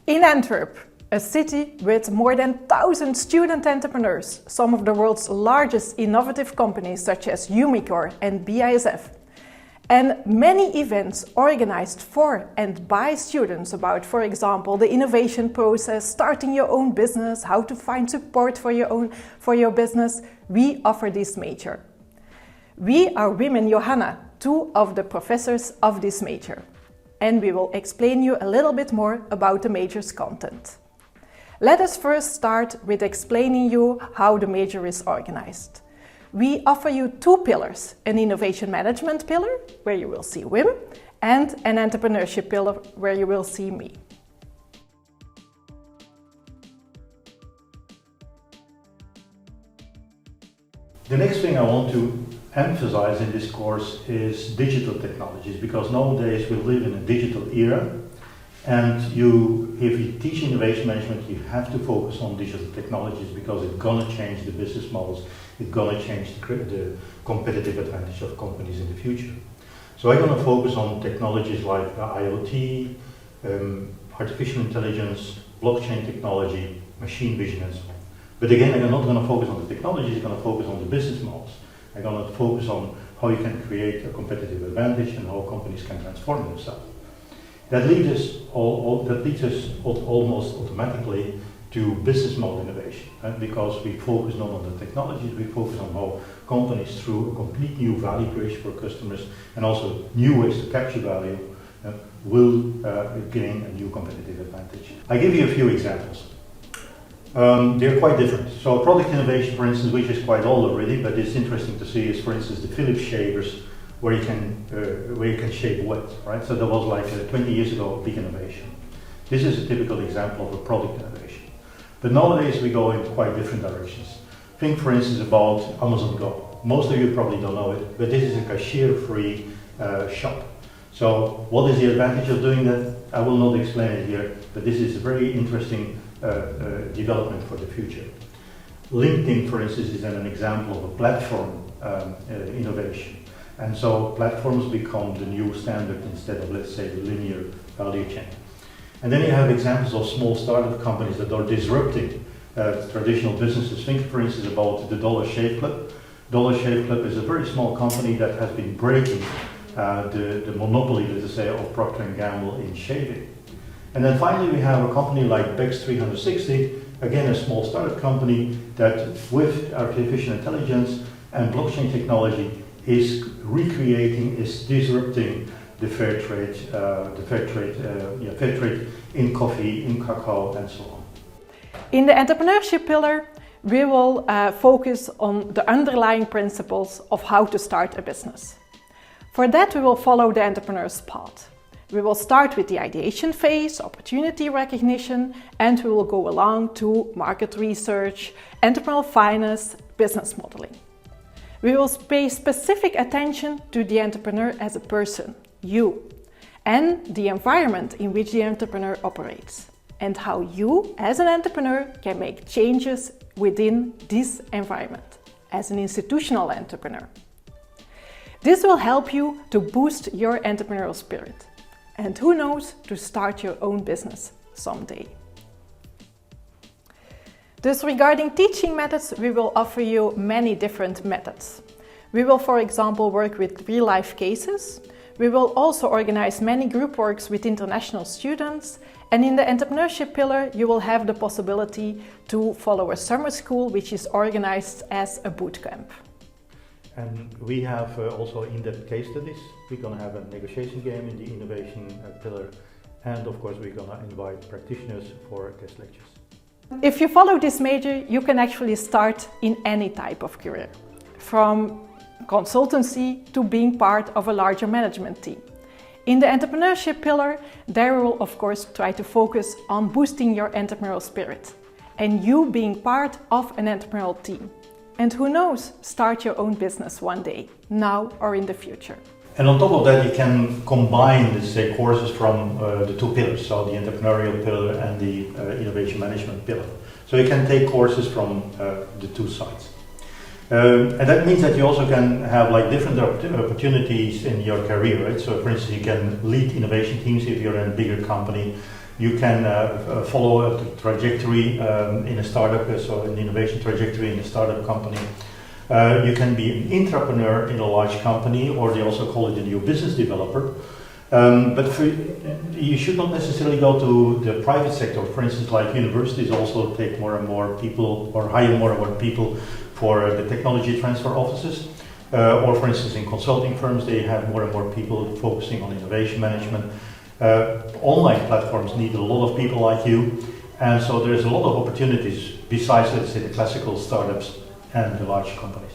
In Antwerp, a city with more than 1,000 student entrepreneurs, some of the world's largest innovative companies such as Umicore and BASF, and many events organized for and by students about, for example, the innovation process, starting your own business, how to find support for your business, we offer this major. We are Wim and Johanna, two of the professors of this major, and we will explain you a little bit more about the major's content. Let us first start with explaining you how the major is organized. We offer you two pillars, an innovation management pillar, where you will see Wim, and an entrepreneurship pillar, where you will see me. The next thing I want to emphasize in this course is digital technologies, because nowadays we live in a digital era, and if you teach innovation management, you have to focus on digital technologies because it's going to change the business models, it's going to change the competitive advantage of companies in the future. So I'm going to focus on technologies like IoT, artificial intelligence, blockchain technology, machine vision and so on. But again, I'm not going to focus on the technologies, I'm going to focus on the business models. I'm going to focus on how you can create a competitive advantage and how companies can transform themselves. That leads us almost automatically to business model innovation, right? Because we focus not on the technologies, we focus on how companies, through a complete new value creation for customers and also new ways to capture value, will gain a new competitive advantage. I give you a few examples. They're quite different. So product innovation, for instance, which is quite old already, but it's interesting to see, is for instance the Philips shavers, where you can shave wet, right? So that was like 20 years ago a big innovation. This is a typical example of a product innovation. But nowadays we go in quite different directions. Think for instance about Amazon Go. Most of you probably don't know it, but this is a cashier-free shop. So what is the advantage of doing that? I will not explain it here, but this is a very interesting development for the future. LinkedIn, for instance, is an example of a platform innovation. And so platforms become the new standard instead of, let's say, the linear value chain. And then you have examples of small startup companies that are disrupting traditional businesses. Think, for instance, about the Dollar Shave Club. Dollar Shave Club is a very small company that has been breaking the monopoly, let's say, of Procter & Gamble in shaving. And then finally we have a company like Bex 360, again a small startup company that with artificial intelligence and blockchain technology is disrupting the fair trade in coffee, in cacao and so on. In the entrepreneurship pillar, we will focus on the underlying principles of how to start a business. For that we will follow the entrepreneur's path. We will start with the ideation phase, opportunity recognition, and we will go along to market research, entrepreneurial finance, business modeling. We will pay specific attention to the entrepreneur as a person, you, and the environment in which the entrepreneur operates, and how you, as an entrepreneur, can make changes within this environment, as an institutional entrepreneur. This will help you to boost your entrepreneurial spirit, and who knows, to start your own business someday. Thus, regarding teaching methods, we will offer you many different methods. We will, for example, work with real-life cases. We will also organize many group works with international students. And in the entrepreneurship pillar, you will have the possibility to follow a summer school, which is organized as a bootcamp. And we have also in-depth case studies. We're going to have a negotiation game in the innovation pillar. And of course, we're going to invite practitioners for guest lectures. If you follow this major, you can actually start in any type of career, from consultancy to being part of a larger management team. In the entrepreneurship pillar, there we will of course try to focus on boosting your entrepreneurial spirit and you being part of an entrepreneurial team. And who knows, start your own business one day, now or in the future. And on top of that, you can combine, let's say, courses from the two pillars, so the entrepreneurial pillar and the innovation management pillar. So you can take courses from the two sides. And that means that you also can have like different opportunities in your career, right? So for instance, you can lead innovation teams if you're in a bigger company. You can follow a trajectory in a startup, so an innovation trajectory in a startup company. You can be an intrapreneur in a large company, or they also call it a new business developer. You should not necessarily go to the private sector. For instance, like universities also take more and more people, or hire more and more people for the technology transfer offices. Or for instance, in consulting firms, they have more and more people focusing on innovation management. Online platforms need a lot of people like you, and so there's a lot of opportunities besides, let's say, the classical startups and the large companies.